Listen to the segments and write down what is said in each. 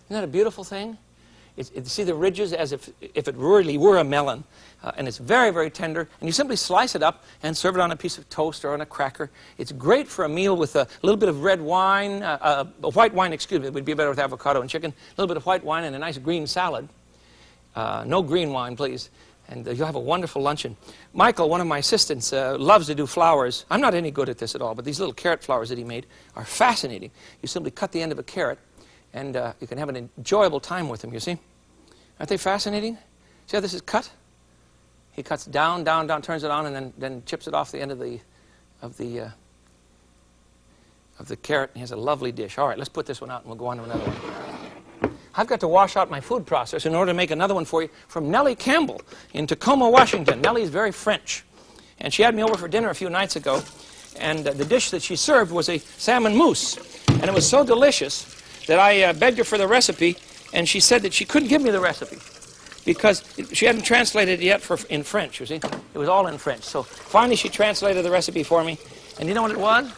Isn't that a beautiful thing? See the ridges as if it really were a melon. And it's very, very tender. And you simply slice it up and serve it on a piece of toast or on a cracker. It's great for a meal with a little bit of red wine, white wine, excuse me. It would be better with avocado and chicken. A little bit of white wine and a nice green salad. No green wine, please. And you'll have a wonderful luncheon. Michael, one of my assistants, loves to do flowers. I'm not any good at this at all, but these little carrot flowers that he made are fascinating. You simply cut the end of a carrot, and you can have an enjoyable time with them, you see. Aren't they fascinating? See how this is cut? He cuts down, down, down, turns it on, and then chips it off the end of the carrot, and he has a lovely dish. All right, let's put this one out, and we'll go on to another one. I've got to wash out my food processor in order to make another one for you from Nellie Campbell in Tacoma, Washington. Nellie's very French, and she had me over for dinner a few nights ago, and the dish that she served was a salmon mousse, and it was so delicious that I begged her for the recipe, and she said that she couldn't give me the recipe because she hadn't translated it yet in French, you see. It was all in French. So finally she translated the recipe for me, and you know what it was?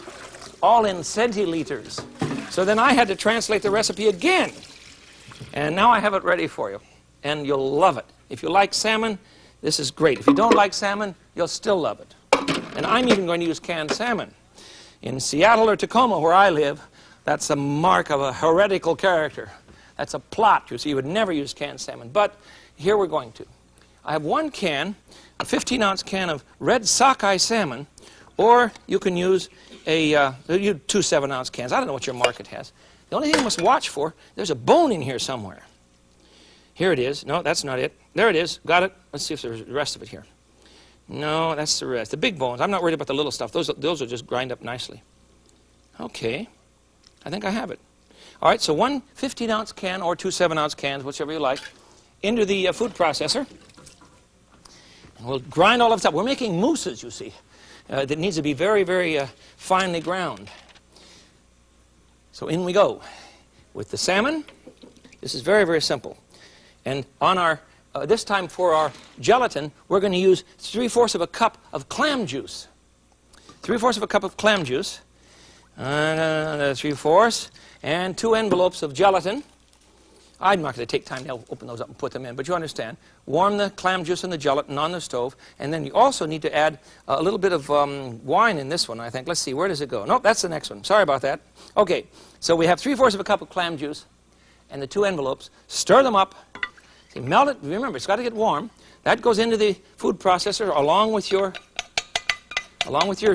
All in centiliters. So then I had to translate the recipe again, and now I have it ready for you, and you'll love it. If you like salmon, this is great. If you don't like salmon, you'll still love it. And I'm even going to use canned salmon. In Seattle or Tacoma, where I live, that's a mark of a heretical character. That's a plot, you see. You would never use canned salmon. But here we're going to. I have one can, a 15-ounce can of red sockeye salmon, or you can use two 7-ounce cans. I don't know what your market has. The only thing you must watch for, there's a bone in here somewhere. Here it is. No, that's not it. There it is. Got it. Let's see if there's the rest of it here. No, that's the rest. The big bones. I'm not worried about the little stuff. Those will just grind up nicely. Okay. I think I have it. All right, so one 15-ounce can or two 7-ounce cans, whichever you like, into the food processor. And we'll grind all of this up. We're making mousses, you see, that needs to be very, very finely ground. So in we go. With the salmon, this is very, very simple. And on our, this time for our gelatin, we're going to use 3/4 of a cup of clam juice. 3/4 of a cup of clam juice. 3/4. And 2 envelopes of gelatin. I'm not going to take time to open those up and put them in, but you understand. Warm the clam juice and the gelatin on the stove, and then you also need to add a little bit of wine in this one, I think. Let's see, where does it go? Nope, that's the next one. Sorry about that. Okay, so we have 3/4 of a cup of clam juice and the 2 envelopes. Stir them up. See, melt it. Remember, it's got to get warm. That goes into the food processor along with your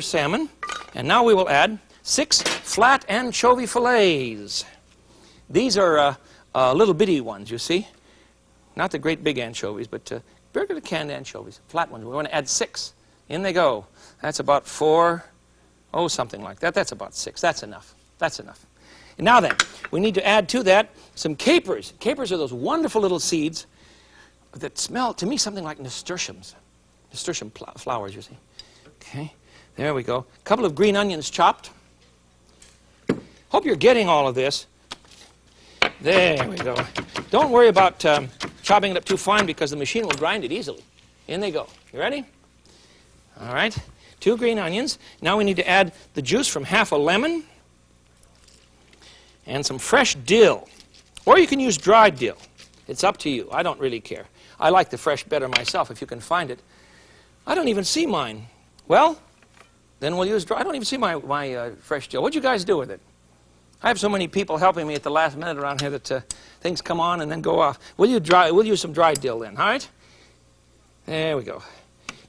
salmon. And now we will add 6 flat anchovy fillets. These are little bitty ones, you see. Not the great big anchovies, but regular canned anchovies, flat ones. We want to add 6. In they go. That's about 4, something like that. That's about 6. That's enough. That's enough. And now then, we need to add to that some capers. Capers are those wonderful little seeds that smell, to me, something like nasturtiums. Nasturtium flowers, you see. Okay, there we go. A couple of green onions chopped. Hope you're getting all of this. There we go. Don't worry about chopping it up too fine because the machine will grind it easily. In they go. You ready? All right. 2 green onions. Now we need to add the juice from half a lemon and some fresh dill. Or you can use dried dill. It's up to you. I don't really care. I like the fresh better myself if you can find it. I don't even see mine. Well, then we'll use dry. I don't even see my fresh dill. What'd you guys do with it? I have so many people helping me at the last minute around here that things come on and then go off. We'll use some dried dill then, all right? There we go.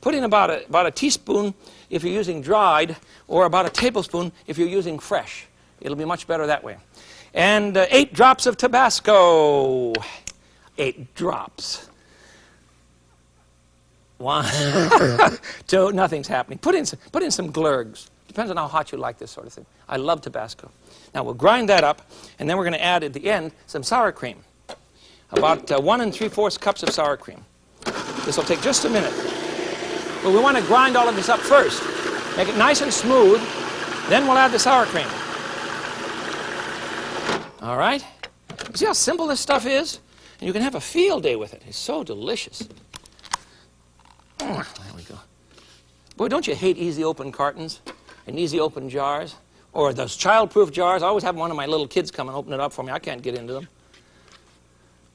Put in about a teaspoon if you're using dried, or about a tablespoon if you're using fresh. It'll be much better that way. And 8 drops of Tabasco. 8 drops. 1, 2, nothing's happening. Put in some glurgs. Depends on how hot you like this sort of thing. I love Tabasco. Now we'll grind that up, and then we're going to add at the end some sour cream. About 1 3/4 cups of sour cream. This will take just a minute. But we want to grind all of this up first. Make it nice and smooth. Then we'll add the sour cream. All right? You see how simple this stuff is? And you can have a field day with it. It's so delicious. There we go. Boy, don't you hate easy open cartons and easy open jars? Or those child-proof jars. I always have one of my little kids come and open it up for me. I can't get into them.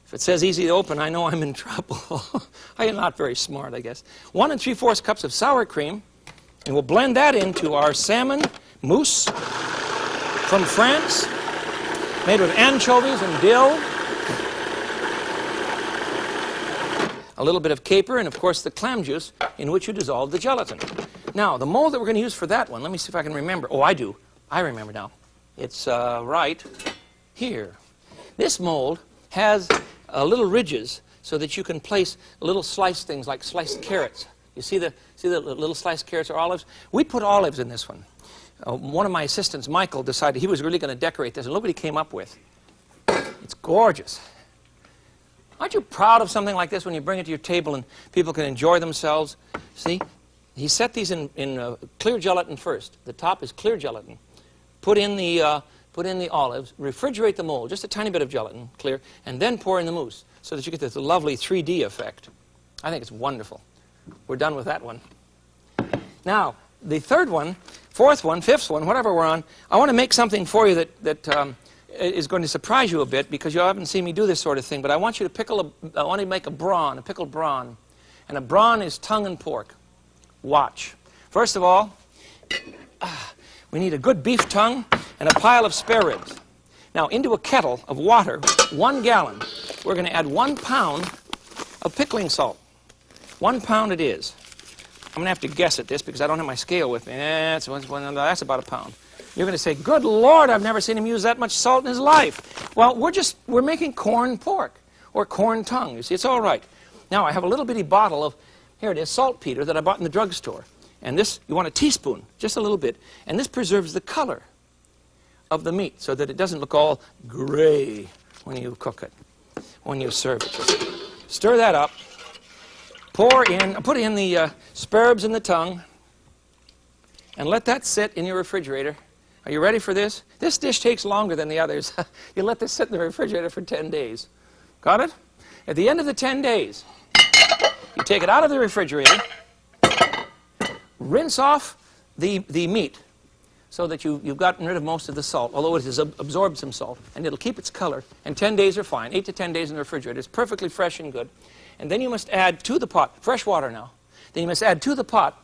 If it says easy to open, I know I'm in trouble. I am not very smart, I guess. 1 3/4 cups of sour cream, and we'll blend that into our salmon mousse from France, made with anchovies and dill. A little bit of caper, and of course the clam juice in which you dissolve the gelatin. Now, the mold that we're going to use for that one, let me see if I can remember. Oh, I do. I remember now. It's right here. This mold has little ridges so that you can place little sliced things like sliced carrots. You see the little sliced carrots or olives? We put olives in this one. One of my assistants, Michael, decided he was really going to decorate this, and nobody came up with. It's gorgeous. Aren't you proud of something like this when you bring it to your table and people can enjoy themselves? See, he set these in clear gelatin first. The top is clear gelatin. Put in the olives, refrigerate the mold, just a tiny bit of gelatin, clear, and then pour in the mousse so that you get this lovely 3D effect. I think it's wonderful. We're done with that one. Now, the third one, fourth one, fifth one, whatever we're on, I want to make something for you that is going to surprise you a bit because you haven't seen me do this sort of thing, but I want you to I want to make a brawn, a pickled brawn. And a brawn is tongue and pork. Watch. First of all, we need a good beef tongue and a pile of spare ribs. Now, into a kettle of water, 1 gallon, we're going to add 1 pound of pickling salt. 1 pound it is. I'm going to have to guess at this because I don't have my scale with me. That's about a pound. You're going to say, good Lord, I've never seen him use that much salt in his life. Well, we're making corn pork or corn tongue. You see, it's all right. Now, I have a little bitty bottle of, here it is, saltpeter that I bought in the drugstore. And this, you want a teaspoon, just a little bit. And this preserves the color of the meat so that it doesn't look all gray when you cook it, when you serve it. Stir that up. Put in the spare ribs and the tongue. And let that sit in your refrigerator. Are you ready for this? This dish takes longer than the others. You let this sit in the refrigerator for 10 days. Got it? At the end of the 10 days, you take it out of the refrigerator, rinse off the meat so that you've gotten rid of most of the salt, although it has absorbed some salt, and it'll keep its color, and 10 days are fine. 8 to 10 days in the refrigerator. It's perfectly fresh and good. And then you must add to the pot, fresh water now, then you must add to the pot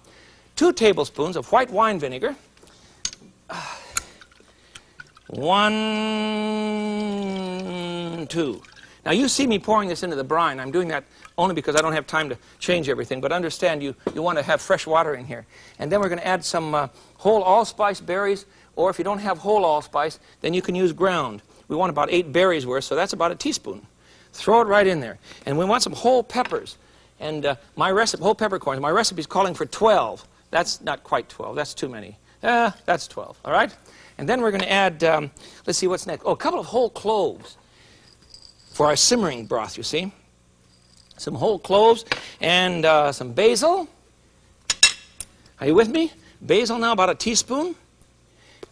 2 tablespoons of white wine vinegar, 1, 2. Now, you see me pouring this into the brine. I'm doing that only because I don't have time to change everything. But understand, you want to have fresh water in here. And then we're going to add some whole allspice berries. Or if you don't have whole allspice, then you can use ground. We want about 8 berries worth, so that's about a teaspoon. Throw it right in there. And we want some whole peppers. And my recipe, whole peppercorns, my recipe is calling for 12. That's not quite 12. That's too many. That's 12. All right? And then we're going to add, let's see what's next. Oh, a couple of whole cloves for our simmering broth, you see. Some whole cloves and some basil. Are you with me? Basil now, about a teaspoon.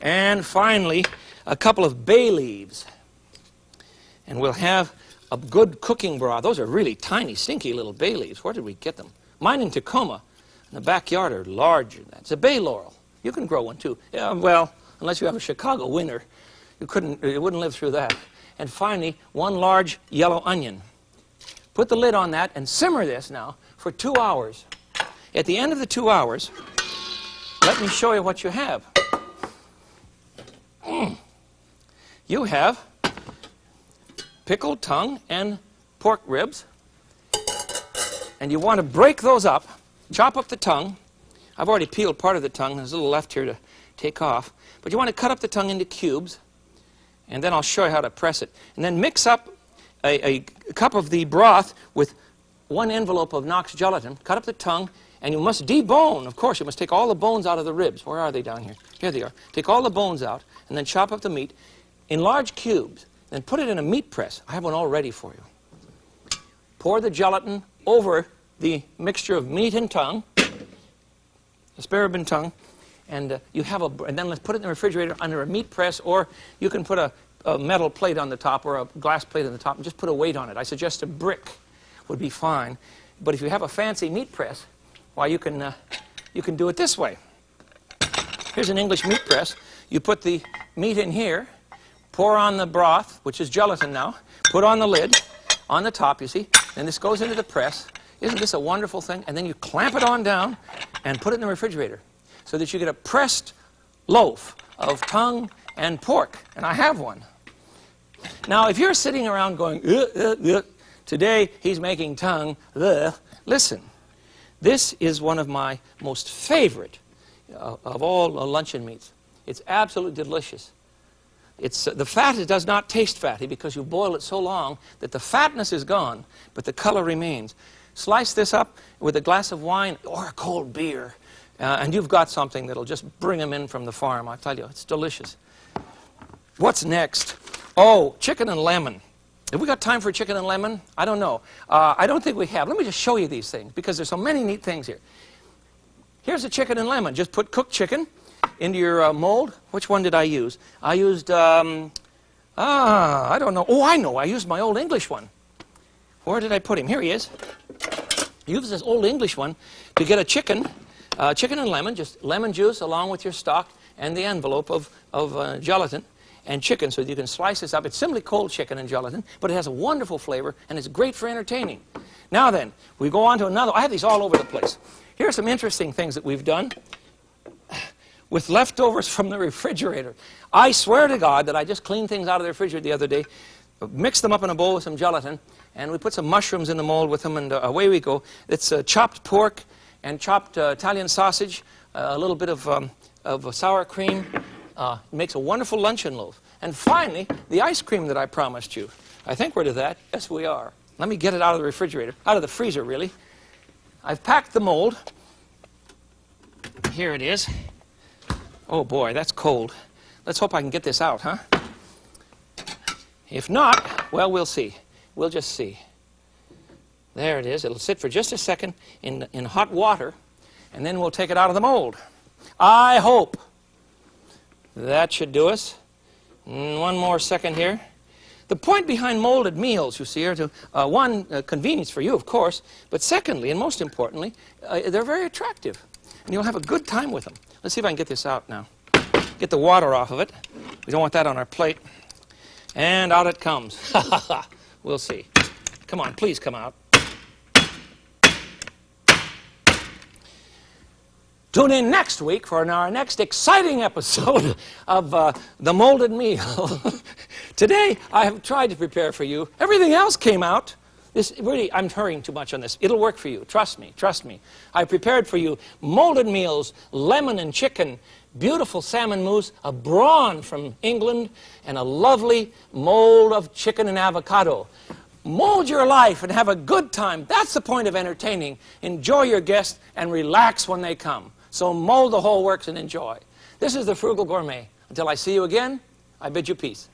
And finally, a couple of bay leaves. And we'll have a good cooking broth. Those are really tiny, stinky little bay leaves. Where did we get them? Mine in Tacoma, in the backyard, are larger than that. It's a bay laurel. You can grow one, too. Yeah, well, unless you have a Chicago winter, it wouldn't live through that. And finally, 1 large yellow onion. Put the lid on that and simmer this now for 2 hours. At the end of the 2 hours, let me show you what you have. You have pickled tongue and pork ribs. And you want to break those up. Chop up the tongue. I've already peeled part of the tongue. There's a little left here to take off. But you want to cut up the tongue into cubes. And then I'll show you how to press it. And then mix up a cup of the broth with 1 envelope of Knox gelatin. Cut up the tongue. And you must debone. Of course, you must take all the bones out of the ribs. Where are they down here? Here they are. Take all the bones out. And then chop up the meat in large cubes. Then put it in a meat press. I have one all ready for you. Pour the gelatin over the mixture of meat and tongue. The spare rib and tongue. And and then let's put it in the refrigerator under a meat press, or you can put a metal plate on the top or a glass plate on the top and just put a weight on it. I suggest a brick would be fine. But if you have a fancy meat press, why, you can do it this way. Here's an English meat press. You put the meat in here, pour on the broth, which is gelatin now, put on the lid. on the top, you see, and this goes into the press. Isn't this a wonderful thing? And then you clamp it on down and put it in the refrigerator so that you get a pressed loaf of tongue and pork. And I have one. Now, if you're sitting around going, today he's making tongue, listen, this is one of my most favorite of all luncheon meats. It's absolutely delicious. The fat does not taste fatty because you boil it so long that the fatness is gone, but the color remains. Slice this up with a glass of wine or a cold beer, and you've got something that'll just bring them in from the farm. I tell you, it's delicious. What's next? Oh, chicken and lemon. Have we got time for chicken and lemon? I don't know. I don't think we have. Let me just show you these things because there's so many neat things here. Here's a chicken and lemon. Just put cooked chicken into your mold. Which one did I use? I used, I don't know. Oh, I know. I used my old English one. Where did I put him? Here he is. Use this old English one to get a chicken and lemon, just lemon juice along with your stock and the envelope of gelatin and chicken so that you can slice this up. It's simply cold chicken and gelatin, but it has a wonderful flavor and it's great for entertaining. Now then, we go on to another. I have these all over the place. Here are some interesting things that we've done with leftovers from the refrigerator. I swear to God that I just cleaned things out of the refrigerator the other day, mixed them up in a bowl with some gelatin, and we put some mushrooms in the mold with them, and away we go. It's chopped pork and chopped Italian sausage, a little bit of sour cream. It makes a wonderful luncheon loaf. And finally, the ice cream that I promised you. I think we're to that. Yes, we are. Let me get it out of the refrigerator, out of the freezer, really. I've packed the mold. Here it is. Oh, boy, that's cold. Let's hope I can get this out, huh? If not, well, we'll see. We'll just see. There it is. It'll sit for just a second in hot water, and then we'll take it out of the mold. I hope. That should do us. One more second here. The point behind molded meals, you see, are to, one, convenience for you, of course, but secondly, and most importantly, they're very attractive, and you'll have a good time with them. Let's see if I can get this out now. Get the water off of it. We don't want that on our plate. And out it comes. We'll see. Come on, please come out. Tune in next week for our next exciting episode of The Molded Meal. Today, I have tried to prepare for you. Everything else came out. Really, I'm hurrying too much on this. It'll work for you. Trust me. Trust me. I prepared for you molded meals, lemon and chicken, beautiful salmon mousse, a brawn from England, and a lovely mold of chicken and avocado. Mold your life and have a good time. That's the point of entertaining. Enjoy your guests and relax when they come. So mold the whole works and enjoy. This is the Frugal Gourmet. Until I see you again, I bid you peace.